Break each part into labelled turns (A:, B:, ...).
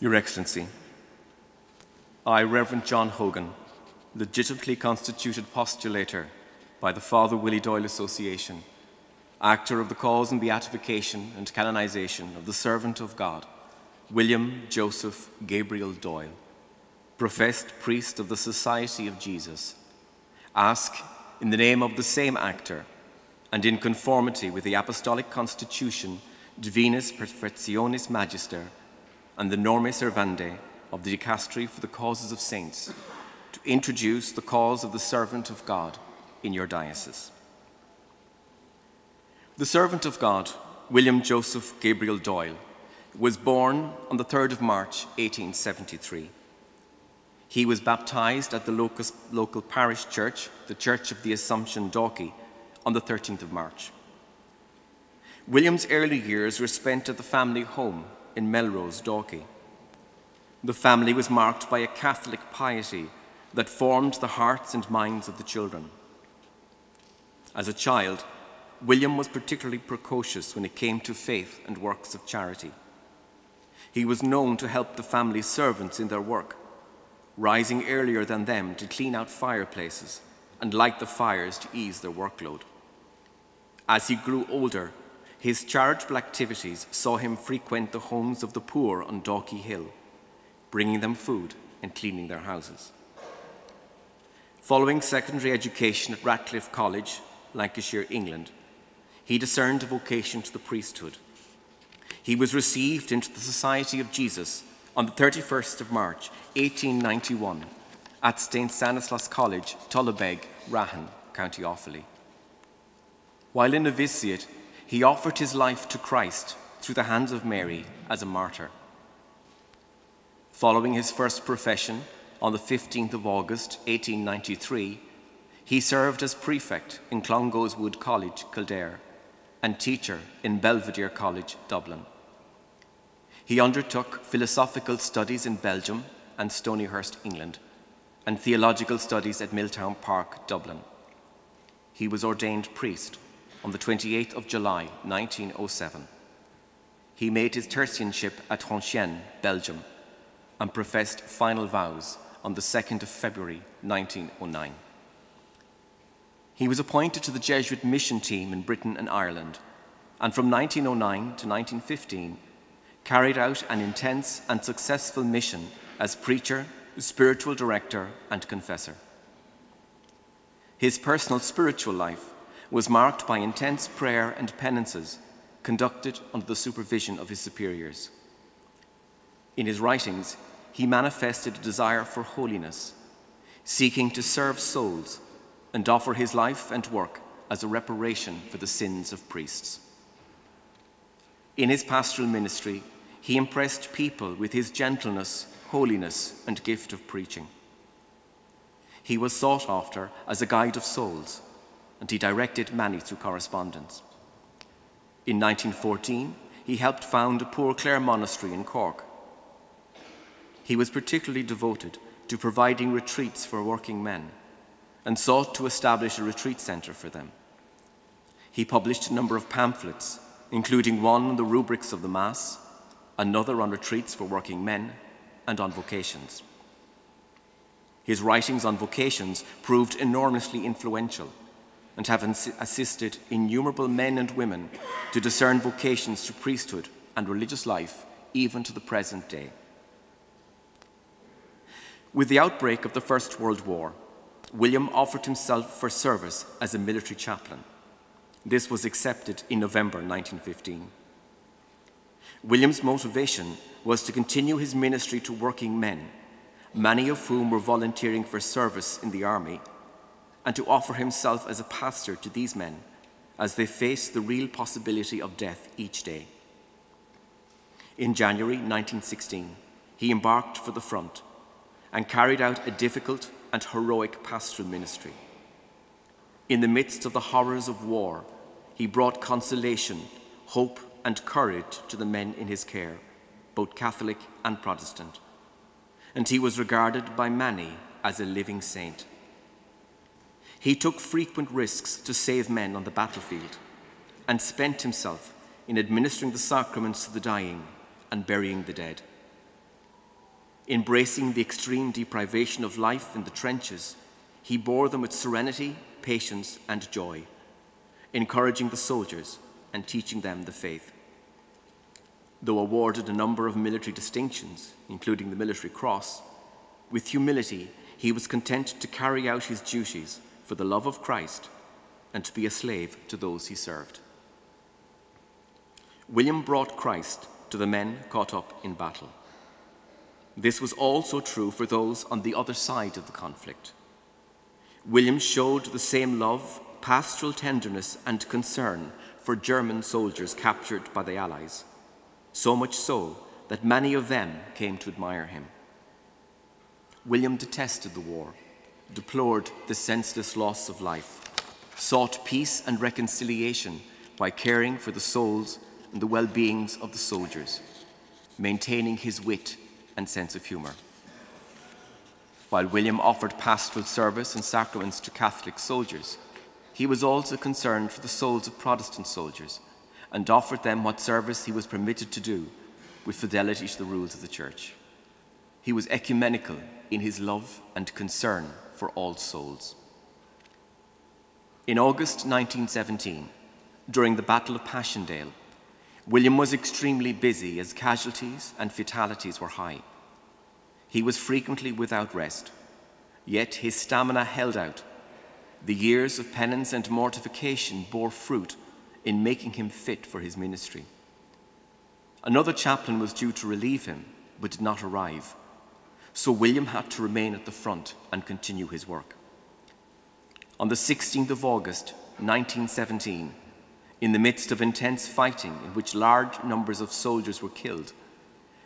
A: Your Excellency, I, Reverend John Hogan, legitimately constituted postulator by the Father Willie Doyle Association, actor of the cause and beatification and canonization of the servant of God, William Joseph Gabriel Doyle, professed priest of the Society of Jesus, ask in the name of the same actor and in conformity with the Apostolic Constitution Divinis Perfectionis Magister and the Norme Servandi of the Dicastery for the Causes of Saints, to introduce the cause of the servant of God in your diocese. The servant of God, William Joseph Gabriel Doyle, was born on the 3rd of March, 1873. He was baptized at the local parish church, the Church of the Assumption, Dalkey, on the 13th of March. William's early years were spent at the family home in Melrose, Dalkey. The family was marked by a Catholic piety that formed the hearts and minds of the children. As a child, William was particularly precocious when it came to faith and works of charity. He was known to help the family servants in their work, rising earlier than them to clean out fireplaces and light the fires to ease their workload. As he grew older, his charitable activities saw him frequent the homes of the poor on Dalkey Hill, bringing them food and cleaning their houses. Following secondary education at Ratcliffe College, Lancashire, England, he discerned a vocation to the priesthood. He was received into the Society of Jesus on the 31st of March, 1891, at St. Stanislaus College, Tullabeg, Rahan, County Offaly. While in novitiate, he offered his life to Christ through the hands of Mary as a martyr. Following his first profession on the 15th of August, 1893, he served as prefect in Clongowes Wood College, Kildare, and teacher in Belvedere College, Dublin. He undertook philosophical studies in Belgium and Stonyhurst, England, and theological studies at Milltown Park, Dublin. He was ordained priest on the 28th of July, 1907. He made his tertianship at Tronchin, Belgium, and professed final vows on the 2nd of February, 1909. He was appointed to the Jesuit mission team in Britain and Ireland, and from 1909 to 1915, carried out an intense and successful mission as preacher, spiritual director, and confessor. His personal spiritual life was marked by intense prayer and penances conducted under the supervision of his superiors. In his writings, he manifested a desire for holiness, seeking to serve souls and offer his life and work as a reparation for the sins of priests. In his pastoral ministry, he impressed people with his gentleness, holiness, and gift of preaching. He was sought after as a guide of souls, and he directed many through correspondence. In 1914, he helped found a Poor Clare monastery in Cork. He was particularly devoted to providing retreats for working men and sought to establish a retreat centre for them. He published a number of pamphlets, including one on the rubrics of the Mass, another on retreats for working men, and on vocations. His writings on vocations proved enormously influential and have assisted innumerable men and women to discern vocations to priesthood and religious life, even to the present day. With the outbreak of the First World War, William offered himself for service as a military chaplain. This was accepted in November 1915. William's motivation was to continue his ministry to working men, many of whom were volunteering for service in the army, and to offer himself as a pastor to these men as they faced the real possibility of death each day. In January 1916, he embarked for the front and carried out a difficult and heroic pastoral ministry. In the midst of the horrors of war, he brought consolation, hope, and courage to the men in his care, both Catholic and Protestant, and he was regarded by many as a living saint. He took frequent risks to save men on the battlefield and spent himself in administering the sacraments to the dying and burying the dead. Embracing the extreme deprivation of life in the trenches, he bore them with serenity, patience, and joy, encouraging the soldiers and teaching them the faith. Though awarded a number of military distinctions, including the Military Cross, with humility he was content to carry out his duties for the love of Christ and to be a slave to those he served. William brought Christ to the men caught up in battle. This was also true for those on the other side of the conflict. William showed the same love, pastoral tenderness, and concern for German soldiers captured by the Allies, so much so that many of them came to admire him. William detested the war, deplored the senseless loss of life, sought peace and reconciliation by caring for the souls and the well-beings of the soldiers, maintaining his wit and sense of humour. While William offered pastoral service and sacraments to Catholic soldiers, he was also concerned for the souls of Protestant soldiers and offered them what service he was permitted to do with fidelity to the rules of the Church. He was ecumenical in his love and concern for all souls. In August 1917, during the Battle of Passchendaele, William was extremely busy as casualties and fatalities were high. He was frequently without rest, yet his stamina held out. The years of penance and mortification bore fruit in making him fit for his ministry. Another chaplain was due to relieve him, but did not arrive, so William had to remain at the front and continue his work. On the 16th of August, 1917, in the midst of intense fighting in which large numbers of soldiers were killed,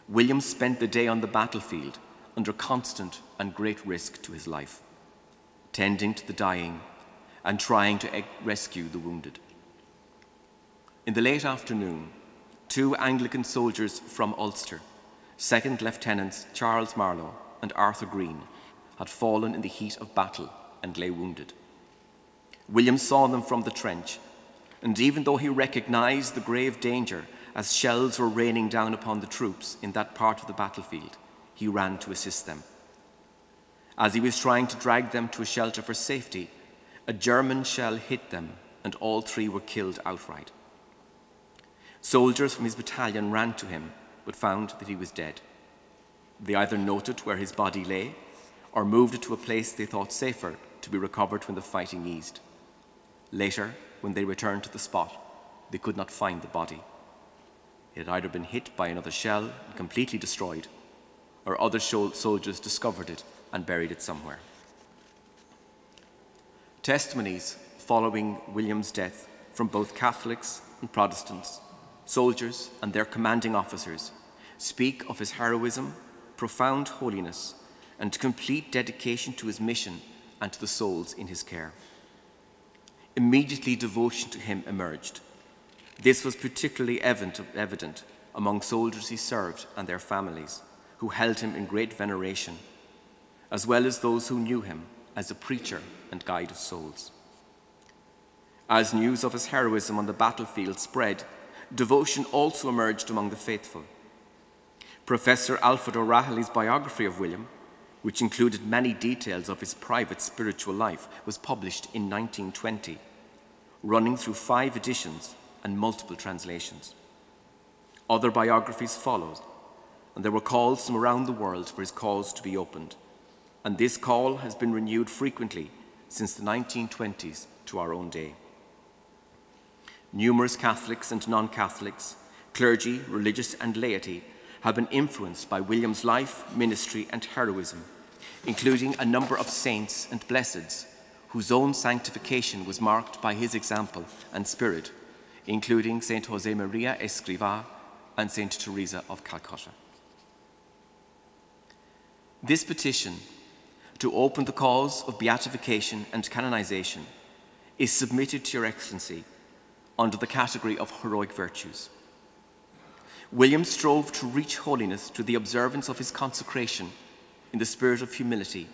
A: William spent the day on the battlefield under constant and great risk to his life, tending to the dying and trying to rescue the wounded. In the late afternoon, 2 Anglican soldiers from Ulster, 2nd Lieutenants Charles Marlowe and Arthur Green, had fallen in the heat of battle and lay wounded. William saw them from the trench, and even though he recognized the grave danger as shells were raining down upon the troops in that part of the battlefield, he ran to assist them. As he was trying to drag them to a shelter for safety, a German shell hit them and all 3 were killed outright. Soldiers from his battalion ran to him but found that he was dead. They either noted where his body lay or moved it to a place they thought safer to be recovered when the fighting eased. Later, when they returned to the spot, they could not find the body. It had either been hit by another shell and completely destroyed, or other soldiers discovered it and buried it somewhere. Testimonies following William's death from both Catholics and Protestants, soldiers and their commanding officers, speak of his heroism, profound holiness, and complete dedication to his mission and to the souls in his care. Immediately devotion to him emerged. This was particularly evident among soldiers he served and their families, who held him in great veneration, as well as those who knew him as a preacher and guide of souls. As news of his heroism on the battlefield spread, devotion also emerged among the faithful. Professor Alfred O'Rahilly's biography of William, which included many details of his private spiritual life, was published in 1920, running through 5 editions and multiple translations. Other biographies followed, and there were calls from around the world for his cause to be opened, and this call has been renewed frequently since the 1920s to our own day. Numerous Catholics and non-Catholics, clergy, religious and laity have been influenced by William's life, ministry and heroism, including a number of saints and blesseds whose own sanctification was marked by his example and spirit, including Saint Josemaria Escrivá and Saint Teresa of Calcutta. This petition to open the cause of beatification and canonization is submitted to Your Excellency under the category of heroic virtues. William strove to reach holiness through the observance of his consecration in the spirit of humility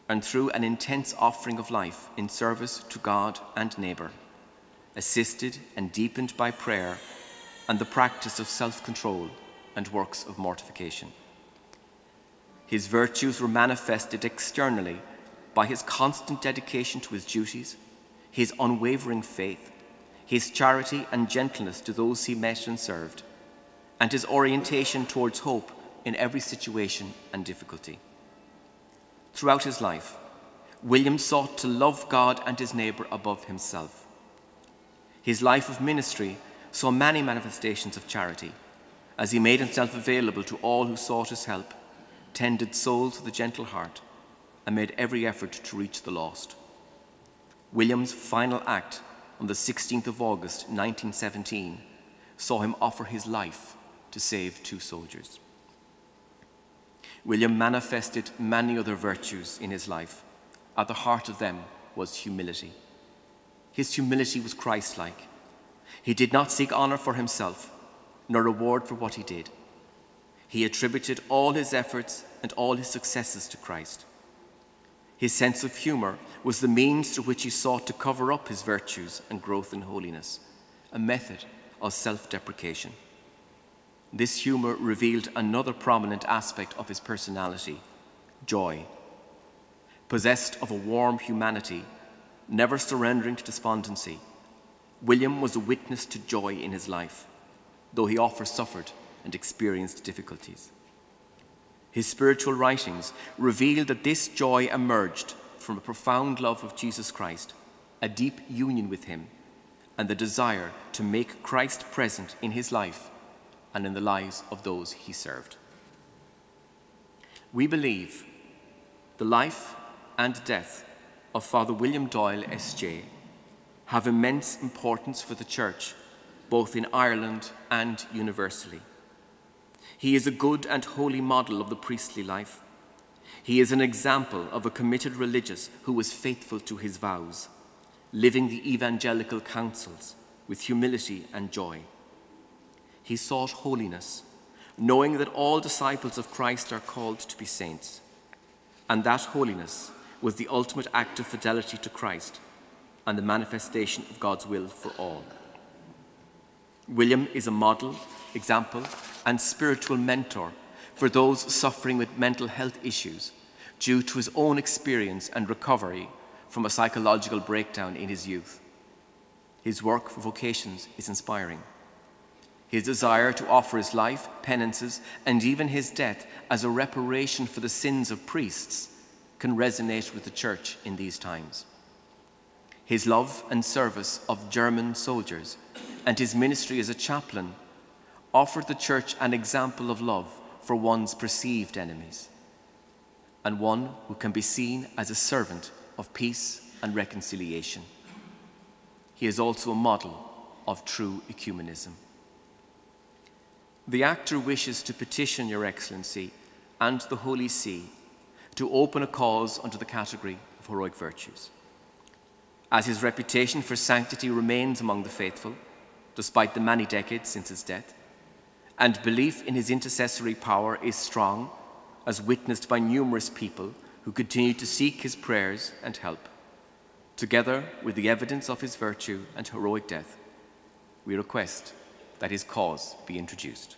A: and through an intense offering of life in service to God and neighbour, assisted and deepened by prayer and the practice of self-control and works of mortification. His virtues were manifested externally by his constant dedication to his duties, his unwavering faith, his charity and gentleness to those he met and served, and his orientation towards hope in every situation and difficulty. Throughout his life, William sought to love God and his neighbour above himself. His life of ministry saw many manifestations of charity, as he made himself available to all who sought his help, tended souls with a gentle heart, and made every effort to reach the lost. William's final act on the 16th of August 1917 saw him offer his life to save 2 soldiers. William manifested many other virtues in his life. At the heart of them was humility. His humility was Christ-like. He did not seek honor for himself, nor reward for what he did. He attributed all his efforts and all his successes to Christ. His sense of humor was the means through which he sought to cover up his virtues and growth in holiness, a method of self-deprecation. This humor revealed another prominent aspect of his personality, joy. Possessed of a warm humanity, never surrendering to despondency, William was a witness to joy in his life, though he often suffered and experienced difficulties. His spiritual writings revealed that this joy emerged from a profound love of Jesus Christ, a deep union with him, and the desire to make Christ present in his life and in the lives of those he served. We believe the life and death of Father William Doyle, S.J., have immense importance for the Church, both in Ireland and universally. He is a good and holy model of the priestly life. He is an example of a committed religious who was faithful to his vows, living the evangelical counsels with humility and joy. He sought holiness, knowing that all disciples of Christ are called to be saints, and that holiness was the ultimate act of fidelity to Christ and the manifestation of God's will for all. William is a model, example, and spiritual mentor for those suffering with mental health issues due to his own experience and recovery from a psychological breakdown in his youth. His work for vocations is inspiring. His desire to offer his life, penances, and even his death as a reparation for the sins of priests can resonate with the Church in these times. His love and service of German soldiers and his ministry as a chaplain offered the Church an example of love for one's perceived enemies, and one who can be seen as a servant of peace and reconciliation. He is also a model of true ecumenism. The actor wishes to petition Your Excellency and the Holy See to open a cause under the category of heroic virtues. As his reputation for sanctity remains among the faithful, despite the many decades since his death, and belief in his intercessory power is strong, as witnessed by numerous people who continue to seek his prayers and help. Together with the evidence of his virtue and heroic death, we request that his cause be introduced.